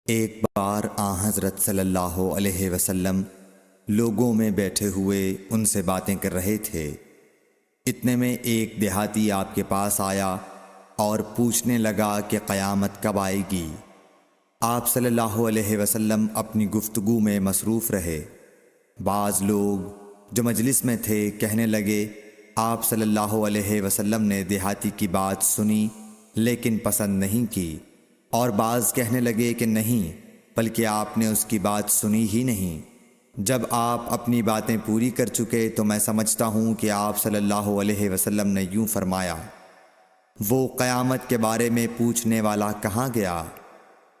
ایک بار حضرت صلی اللہ علیہ وسلم لوگوں میں بیٹھے ہوئے ان سے باتیں کر رہے تھے۔ اتنے میں ایک دیہاتی آپ کے پاس آیا اور پوچھنے لگا کہ قیامت کب آئے گی۔ آپ صلی اللہ علیہ وسلم اپنی گفتگو میں مصروف رہے۔ بعض لوگ جو مجلس میں تھے کہنے لگے، آپ صلی اللہ علیہ وسلم نے دیہاتی کی بات سنی لیکن پسند نہیں کی، اور بعض کہنے لگے کہ نہیں، بلکہ آپ نے اس کی بات سنی ہی نہیں۔ جب آپ اپنی باتیں پوری کر چکے تو میں سمجھتا ہوں کہ آپ صلی اللہ علیہ وسلم نے یوں فرمایا، وہ قیامت کے بارے میں پوچھنے والا کہاں گیا؟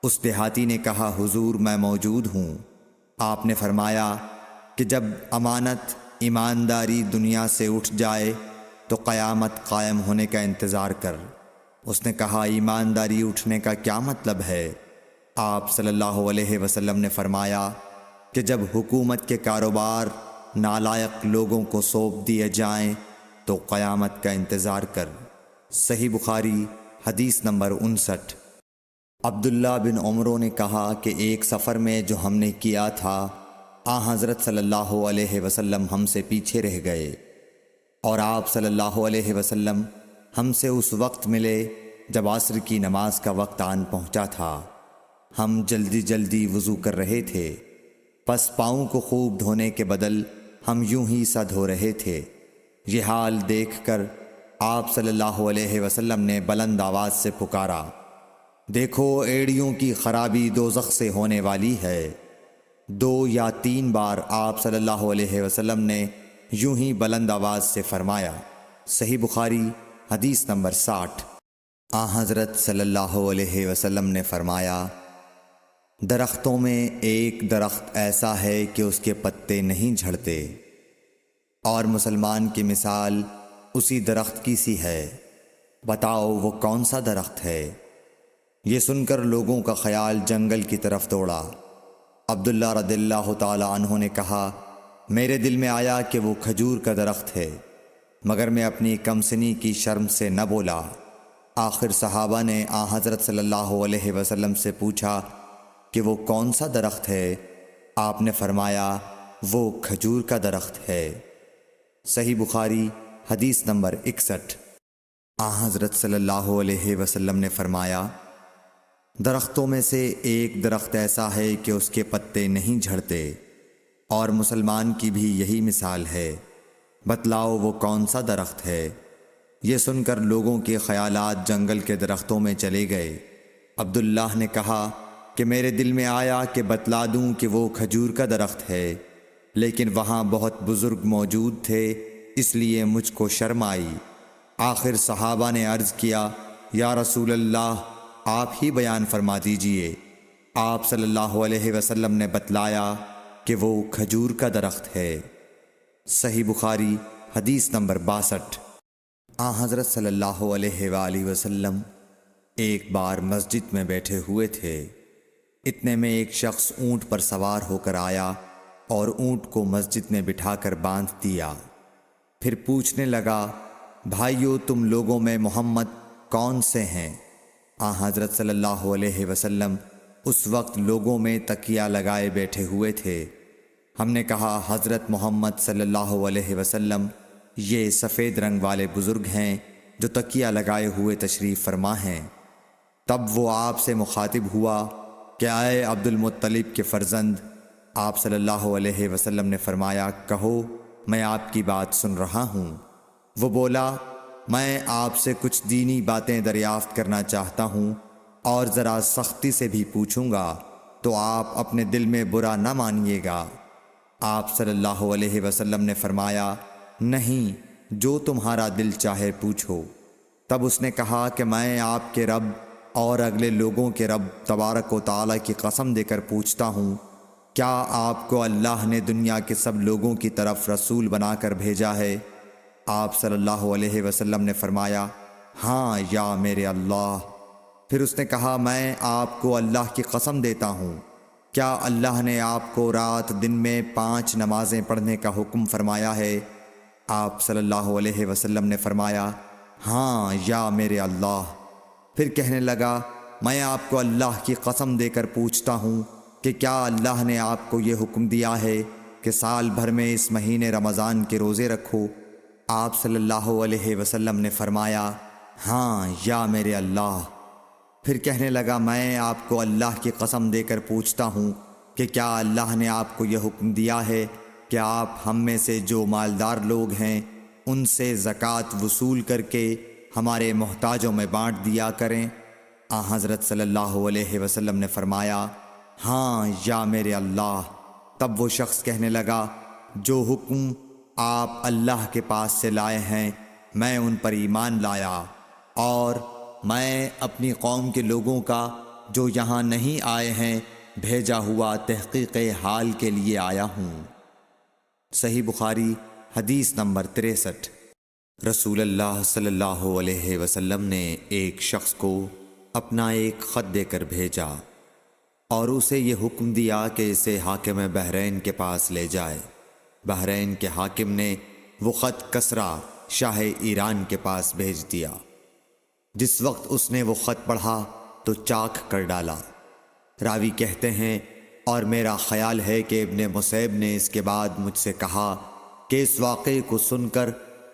اس دیہاتی نے کہا، حضور میں موجود ہوں۔ آپ نے فرمایا کہ جب امانت ایمانداری دنیا سے اٹھ جائے تو قیامت قائم ہونے کا انتظار کر۔ اس نے کہا، ایمانداری اٹھنے کا کیا مطلب ہے؟ آپ صلی اللہ علیہ وسلم نے فرمایا کہ جب حکومت کے کاروبار نالائق لوگوں کو سونپ دیے جائیں تو قیامت کا انتظار کر۔ صحیح بخاری حدیث نمبر 59۔ عبداللہ بن عمرو نے کہا کہ ایک سفر میں جو ہم نے کیا تھا، حضرت صلی اللہ علیہ وسلم ہم سے پیچھے رہ گئے، اور آپ صلی اللہ علیہ وسلم ہم سے اس وقت ملے جب عصر کی نماز کا وقت آن پہنچا تھا۔ ہم جلدی جلدی وضو کر رہے تھے، پس پاؤں کو خوب دھونے کے بدل ہم یوں ہی سا دھو رہے تھے۔ یہ حال دیکھ کر آپ صلی اللہ علیہ وسلم نے بلند آواز سے پکارا، دیکھو ایڑیوں کی خرابی دوزخ سے ہونے والی ہے۔ 2 یا 3 بار آپ صلی اللہ علیہ وسلم نے یوں ہی بلند آواز سے فرمایا۔ صحیح بخاری حدیث نمبر 60۔ حضرت صلی اللہ علیہ وسلم نے فرمایا، درختوں میں ایک درخت ایسا ہے کہ اس کے پتے نہیں جھڑتے، اور مسلمان کی مثال اسی درخت کی سی ہے، بتاؤ وہ کون سا درخت ہے؟ یہ سن کر لوگوں کا خیال جنگل کی طرف دوڑا۔ عبداللہ رضی اللہ تعالی عنہ نے کہا، میرے دل میں آیا کہ وہ کھجور کا درخت ہے، مگر میں اپنی کمسنی کی شرم سے نہ بولا۔ آخر صحابہ نے حضرت صلی اللہ علیہ وسلم سے پوچھا کہ وہ کون سا درخت ہے؟ آپ نے فرمایا، وہ کھجور کا درخت ہے۔ صحیح بخاری حدیث نمبر 61۔ حضرت صلی اللہ علیہ وسلم نے فرمایا، درختوں میں سے ایک درخت ایسا ہے کہ اس کے پتے نہیں جھڑتے، اور مسلمان کی بھی یہی مثال ہے، بتلاؤ وہ کون سا درخت ہے؟ یہ سن کر لوگوں کے خیالات جنگل کے درختوں میں چلے گئے۔ عبداللہ نے کہا کہ میرے دل میں آیا کہ بتلا دوں کہ وہ کھجور کا درخت ہے، لیکن وہاں بہت بزرگ موجود تھے، اس لیے مجھ کو شرم آئی۔ آخر صحابہ نے عرض کیا، یا رسول اللہ، آپ ہی بیان فرما دیجئے۔ آپ صلی اللہ علیہ وسلم نے بتلایا کہ وہ کھجور کا درخت ہے۔ صحیح بخاری حدیث نمبر 62۔ حضرت صلی اللہ علیہ وآلہ وسلم ایک بار مسجد میں بیٹھے ہوئے تھے۔ اتنے میں ایک شخص اونٹ پر سوار ہو کر آیا اور اونٹ کو مسجد میں بٹھا کر باندھ دیا۔ پھر پوچھنے لگا، بھائیو تم لوگوں میں محمد کون سے ہیں؟ حضرت صلی اللہ علیہ وسلم اس وقت لوگوں میں تکیہ لگائے بیٹھے ہوئے تھے۔ ہم نے کہا، حضرت محمد صلی اللہ علیہ وسلم یہ سفید رنگ والے بزرگ ہیں جو تکیہ لگائے ہوئے تشریف فرما ہیں۔ تب وہ آپ سے مخاطب ہوا کہ اے عبد المطلب کے فرزند۔ آپ صلی اللہ علیہ وسلم نے فرمایا، کہو میں آپ کی بات سن رہا ہوں۔ وہ بولا، میں آپ سے کچھ دینی باتیں دریافت کرنا چاہتا ہوں، اور ذرا سختی سے بھی پوچھوں گا تو آپ اپنے دل میں برا نہ مانیے گا۔ آپ صلی اللہ علیہ وسلم نے فرمایا، نہیں، جو تمہارا دل چاہے پوچھو۔ تب اس نے کہا کہ میں آپ کے رب اور اگلے لوگوں کے رب تبارک و تعالیٰ کی قسم دے کر پوچھتا ہوں، کیا آپ کو اللہ نے دنیا کے سب لوگوں کی طرف رسول بنا کر بھیجا ہے؟ آپ صلی اللہ علیہ وسلم نے فرمایا، ہاں یا میرے اللہ۔ پھر اس نے کہا، میں آپ کو اللہ کی قسم دیتا ہوں، کیا اللہ نے آپ کو رات دن میں 5 نمازیں پڑھنے کا حکم فرمایا ہے؟ آپ صلی اللہ علیہ وسلم نے فرمایا، ہاں یا میرے اللہ۔ پھر کہنے لگا، میں آپ کو اللہ کی قسم دے کر پوچھتا ہوں کہ کیا اللہ نے آپ کو یہ حکم دیا ہے کہ سال بھر میں اس مہینے رمضان کے روزے رکھو؟ آپ صلی اللہ علیہ وسلم نے فرمایا، ہاں یا میرے اللہ۔ پھر کہنے لگا، میں آپ کو اللہ کی قسم دے کر پوچھتا ہوں کہ کیا اللہ نے آپ کو یہ حکم دیا ہے کہ آپ ہم میں سے جو مالدار لوگ ہیں ان سے زکوٰۃ وصول کر کے ہمارے محتاجوں میں بانٹ دیا کریں؟ حضرت صلی اللہ علیہ وسلم نے فرمایا، ہاں یا میرے اللہ۔ تب وہ شخص کہنے لگا، جو حکم آپ اللہ کے پاس سے لائے ہیں میں ان پر ایمان لایا، اور میں اپنی قوم کے لوگوں کا جو یہاں نہیں آئے ہیں بھیجا ہوا تحقیق حال کے لیے آیا ہوں۔ صحیح بخاری حدیث نمبر 63۔ رسول اللہ صلی اللہ علیہ وسلم نے ایک شخص کو اپنا ایک خط دے کر بھیجا اور اسے یہ حکم دیا کہ اسے حاکم بحرین کے پاس لے جائے۔ بحرین کے حاکم نے وہ خط کسریٰ شاہ ایران کے پاس بھیج دیا۔ جس وقت اس نے وہ خط پڑھا تو چاک کر ڈالا۔ راوی کہتے ہیں، اور میرا خیال ہے کہ ابن مسیب نے اس کے بعد مجھ سے کہا کہ اس واقعے کو سن کر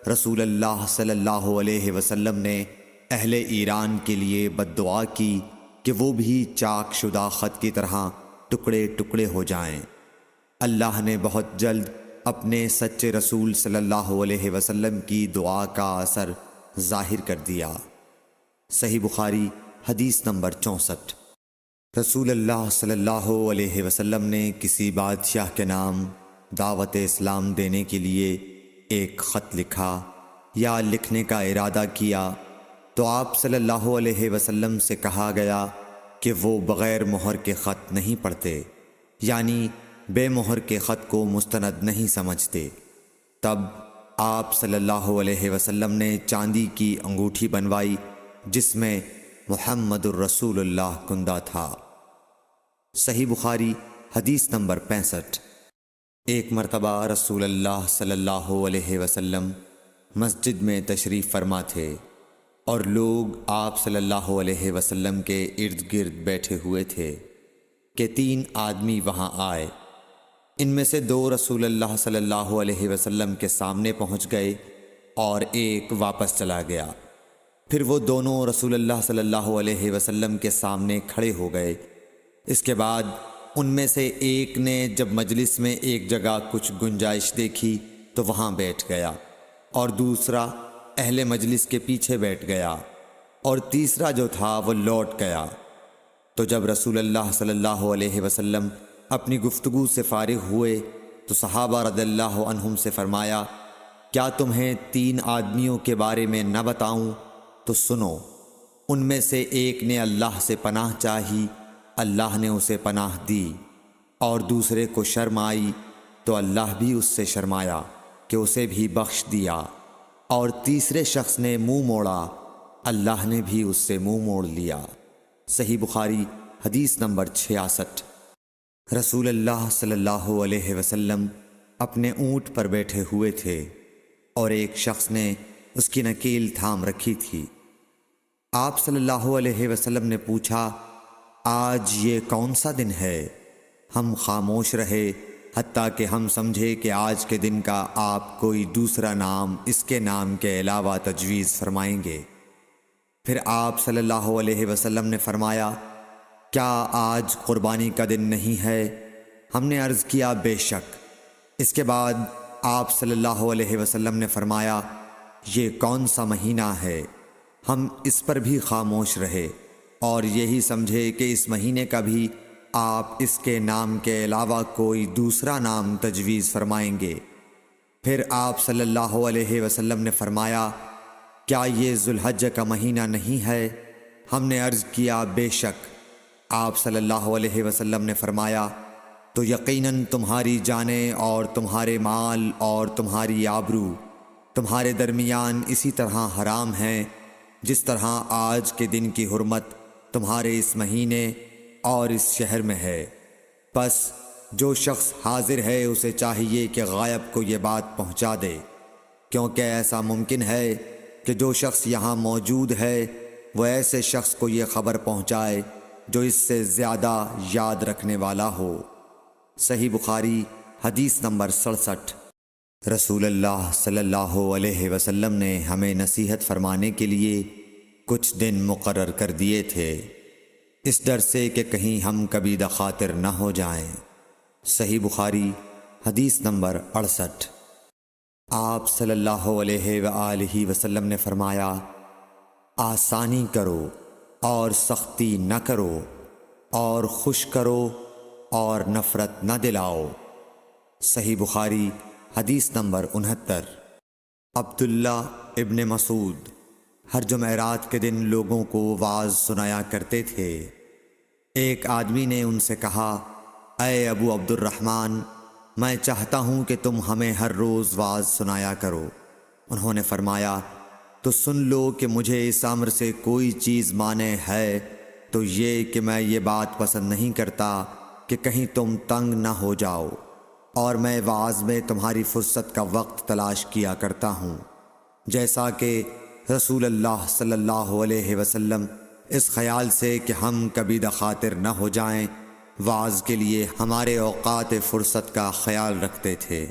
رسول اللہ صلی اللہ علیہ وسلم نے اہل ایران کے لیے بد دعا کی کہ وہ بھی چاک شدہ خط کی طرح ٹکڑے ٹکڑے ہو جائیں۔ اللہ نے بہت جلد اپنے سچے رسول صلی اللہ علیہ وسلم کی دعا کا اثر ظاہر کر دیا۔ صحیح بخاری حدیث نمبر 64۔ رسول اللہ صلی اللہ علیہ وسلم نے کسی بادشاہ کے نام دعوت اسلام دینے کے لیے ایک خط لکھا یا لکھنے کا ارادہ کیا تو آپ صلی اللہ علیہ وسلم سے کہا گیا کہ وہ بغیر مہر کے خط نہیں پڑھتے، یعنی بے مہر کے خط کو مستند نہیں سمجھتے۔ تب آپ صلی اللہ علیہ وسلم نے چاندی کی انگوٹھی بنوائی جس میں محمد الرسول اللہ کندہ تھا۔ صحیح بخاری حدیث نمبر 65۔ ایک مرتبہ رسول اللہ صلی اللہ علیہ وسلم مسجد میں تشریف فرما تھے اور لوگ آپ صلی اللہ علیہ وسلم کے ارد گرد بیٹھے ہوئے تھے کہ 3 آدمی وہاں آئے۔ ان میں سے 2 رسول اللہ صلی اللہ علیہ وسلم کے سامنے پہنچ گئے اور ایک واپس چلا گیا۔ پھر وہ دونوں رسول اللہ صلی اللہ علیہ وسلم کے سامنے کھڑے ہو گئے۔ اس کے بعد ان میں سے ایک نے جب مجلس میں ایک جگہ کچھ گنجائش دیکھی تو وہاں بیٹھ گیا، اور دوسرا اہل مجلس کے پیچھے بیٹھ گیا، اور تیسرا جو تھا وہ لوٹ گیا۔ تو جب رسول اللہ صلی اللہ علیہ وسلم اپنی گفتگو سے فارغ ہوئے تو صحابہ رضی اللہ عنہم سے فرمایا، کیا تمہیں 3 آدمیوں کے بارے میں نہ بتاؤں؟ تو سنو۔ ان میں سے ایک نے اللہ سے پناہ چاہی، اللہ نے اسے پناہ دی، اور دوسرے کو شرم آئی تو اللہ بھی اس سے شرمایا کہ اسے بھی بخش دیا، اور تیسرے شخص نے منہ موڑا، اللہ نے بھی اس سے منہ موڑ لیا۔ صحیح بخاری حدیث نمبر 66۔ رسول اللہ صلی اللہ علیہ وسلم اپنے اونٹ پر بیٹھے ہوئے تھے اور ایک شخص نے اس کی نکیل تھام رکھی تھی۔ آپ صلی اللہ علیہ وسلم نے پوچھا، آج یہ کون سا دن ہے؟ ہم خاموش رہے حتیٰ کہ ہم سمجھے کہ آج کے دن کا آپ کوئی دوسرا نام اس کے نام کے علاوہ تجویز فرمائیں گے۔ پھر آپ صلی اللہ علیہ وسلم نے فرمایا، کیا آج قربانی کا دن نہیں ہے؟ ہم نے عرض کیا، بے شک۔ اس کے بعد آپ صلی اللہ علیہ وسلم نے فرمایا، یہ کون سا مہینہ ہے؟ ہم اس پر بھی خاموش رہے اور یہی سمجھے کہ اس مہینے کا بھی آپ اس کے نام کے علاوہ کوئی دوسرا نام تجویز فرمائیں گے۔ پھر آپ صلی اللہ علیہ وسلم نے فرمایا، کیا یہ ذو الحجہ کا مہینہ نہیں ہے؟ ہم نے عرض کیا، بے شک۔ آپ صلی اللہ علیہ وسلم نے فرمایا، تو یقیناً تمہاری جانیں اور تمہارے مال اور تمہاری آبرو تمہارے درمیان اسی طرح حرام ہیں جس طرح آج کے دن کی حرمت تمہارے اس مہینے اور اس شہر میں ہے۔ پس جو شخص حاضر ہے اسے چاہیے کہ غائب کو یہ بات پہنچا دے، کیونکہ ایسا ممکن ہے کہ جو شخص یہاں موجود ہے وہ ایسے شخص کو یہ خبر پہنچائے جو اس سے زیادہ یاد رکھنے والا ہو۔ صحیح بخاری حدیث نمبر 67۔ رسول اللہ صلی اللہ علیہ وسلم نے ہمیں نصیحت فرمانے کے لیے کچھ دن مقرر کر دیے تھے، اس ڈر سے کہ کہیں ہم کبھی دخاطر نہ ہو جائیں۔ صحیح بخاری حدیث نمبر 68۔ آپ صلی اللہ علیہ وآلہ وسلم نے فرمایا، آسانی کرو اور سختی نہ کرو، اور خوش کرو اور نفرت نہ دلاؤ۔ صحیح بخاری حدیث نمبر 69۔ عبداللہ ابن مسعود ہر جمعرات کے دن لوگوں کو وعظ سنایا کرتے تھے۔ ایک آدمی نے ان سے کہا، اے ابو عبد الرحمن، میں چاہتا ہوں کہ تم ہمیں ہر روز وعظ سنایا کرو۔ انہوں نے فرمایا، تو سن لو کہ مجھے اس امر سے کوئی چیز مانع ہے تو یہ کہ میں یہ بات پسند نہیں کرتا کہ کہیں تم تنگ نہ ہو جاؤ، اور میں وعظ میں تمہاری فرصت کا وقت تلاش کیا کرتا ہوں، جیسا کہ رسول اللہ صلی اللہ علیہ وسلم اس خیال سے کہ ہم کبھی دخاطر نہ ہو جائیں وعظ کے لیے ہمارے اوقات فرصت کا خیال رکھتے تھے۔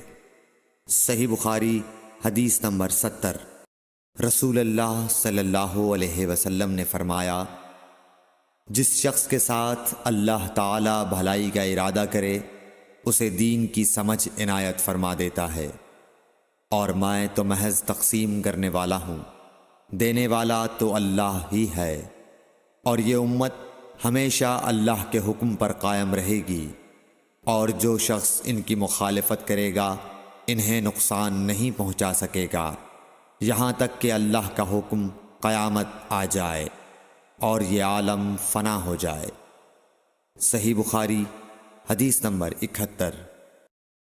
صحیح بخاری حدیث نمبر 70۔ رسول اللہ صلی اللہ علیہ وسلم نے فرمایا، جس شخص کے ساتھ اللہ تعالی بھلائی کا ارادہ کرے اسے دین کی سمجھ عنایت فرما دیتا ہے، اور میں تو محض تقسیم کرنے والا ہوں، دینے والا تو اللہ ہی ہے، اور یہ امت ہمیشہ اللہ کے حکم پر قائم رہے گی، اور جو شخص ان کی مخالفت کرے گا انہیں نقصان نہیں پہنچا سکے گا یہاں تک کہ اللہ کا حکم قیامت آ جائے اور یہ عالم فنا ہو جائے۔ صحیح بخاری حدیث نمبر 71۔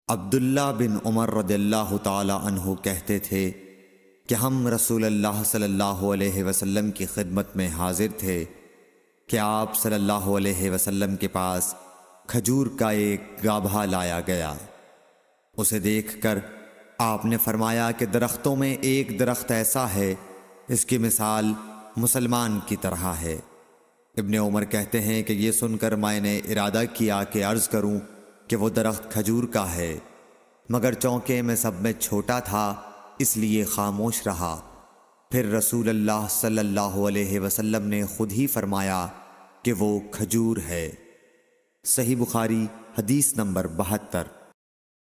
عبداللہ بن عمر رضی اللہ تعالی عنہ کہتے تھے کہ ہم رسول اللہ صلی اللہ علیہ وسلم کی خدمت میں حاضر تھے کہ آپ صلی اللہ علیہ وسلم کے پاس کھجور کا ایک گابھا لایا گیا۔ اسے دیکھ کر آپ نے فرمایا کہ درختوں میں ایک درخت ایسا ہے اس کی مثال مسلمان کی طرح ہے۔ ابن عمر کہتے ہیں کہ یہ سن کر میں نے ارادہ کیا کہ عرض کروں کہ وہ درخت کھجور کا ہے، مگر چونکہ میں سب میں چھوٹا تھا اس لیے خاموش رہا۔ پھر رسول اللہ صلی اللہ علیہ وسلم نے خود ہی فرمایا کہ وہ کھجور ہے۔ صحیح بخاری حدیث نمبر 72۔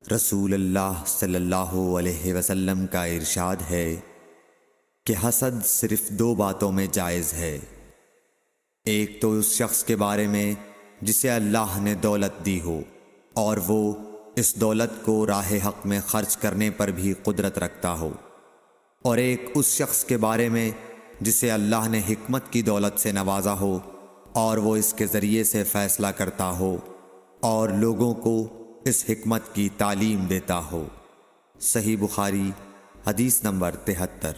رسول اللہ صلی اللہ علیہ وسلم کا ارشاد ہے کہ حسد صرف دو باتوں میں جائز ہے، ایک تو اس شخص کے بارے میں جسے اللہ نے دولت دی ہو اور وہ اس دولت کو راہ حق میں خرچ کرنے پر بھی قدرت رکھتا ہو، اور ایک اس شخص کے بارے میں جسے اللہ نے حکمت کی دولت سے نوازا ہو اور وہ اس کے ذریعے سے فیصلہ کرتا ہو اور لوگوں کو اس حکمت کی تعلیم دیتا ہو۔ صحیح بخاری حدیث نمبر 73۔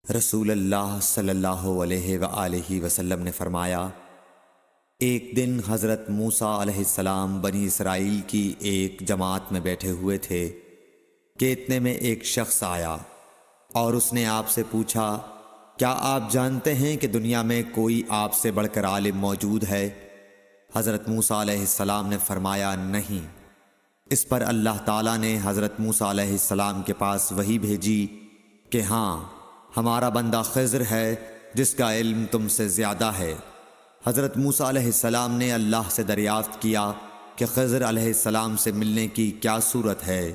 رسول اللہ صلی اللہ علیہ وآلہ وسلم نے فرمایا، ایک دن حضرت موسیٰ علیہ السلام بنی اسرائیل کی ایک جماعت میں بیٹھے ہوئے تھے کہ اتنے میں ایک شخص آیا اور اس نے آپ سے پوچھا، کیا آپ جانتے ہیں کہ دنیا میں کوئی آپ سے بڑھ کر عالم موجود ہے؟ حضرت موسیٰ علیہ السلام نے فرمایا، نہیں۔ اس پر اللہ تعالیٰ نے حضرت موسیٰ علیہ السلام کے پاس وحی بھیجی کہ ہاں، ہمارا بندہ خضر ہے جس کا علم تم سے زیادہ ہے۔ حضرت موسیٰ علیہ السلام نے اللہ سے دریافت کیا کہ خضر علیہ السلام سے ملنے کی کیا صورت ہے؟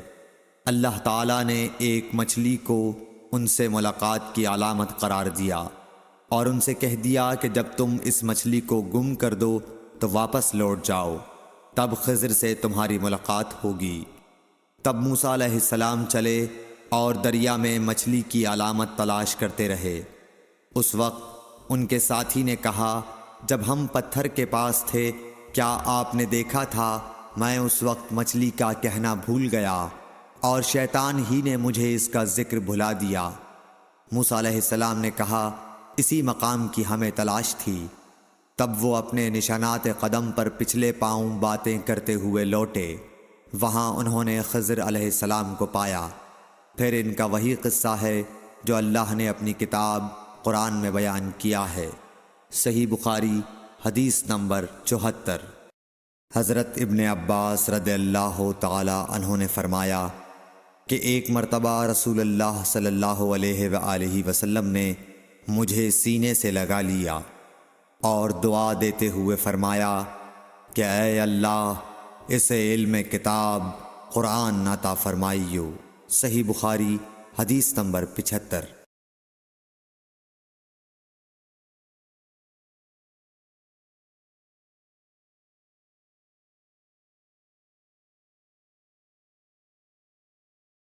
اللہ تعالیٰ نے ایک مچھلی کو ان سے ملاقات کی علامت قرار دیا اور ان سے کہہ دیا کہ جب تم اس مچھلی کو گم کر دو تو واپس لوٹ جاؤ، تب خضر سے تمہاری ملاقات ہوگی۔ تب موسیٰ علیہ السلام چلے اور دریا میں مچھلی کی علامت تلاش کرتے رہے۔ اس وقت ان کے ساتھی نے کہا، جب ہم پتھر کے پاس تھے کیا آپ نے دیکھا تھا؟ میں اس وقت مچھلی کا کہنا بھول گیا اور شیطان ہی نے مجھے اس کا ذکر بھلا دیا۔ موسیٰ علیہ السلام نے کہا، اسی مقام کی ہمیں تلاش تھی۔ تب وہ اپنے نشانات قدم پر پچھلے پاؤں باتیں کرتے ہوئے لوٹے۔ وہاں انہوں نے خضر علیہ السلام کو پایا۔ پھر ان کا وہی قصہ ہے جو اللہ نے اپنی کتاب قرآن میں بیان کیا ہے۔ صحیح بخاری حدیث نمبر 74۔ حضرت ابن عباس رضی اللہ تعالی عنہ نے فرمایا کہ ایک مرتبہ رسول اللہ صلی اللہ علیہ وآلہ وسلم نے مجھے سینے سے لگا لیا اور دعا دیتے ہوئے فرمایا کہ اے اللہ اسے علم کتاب قرآن عطا فرمائیو۔ صحیح بخاری حدیث نمبر 75۔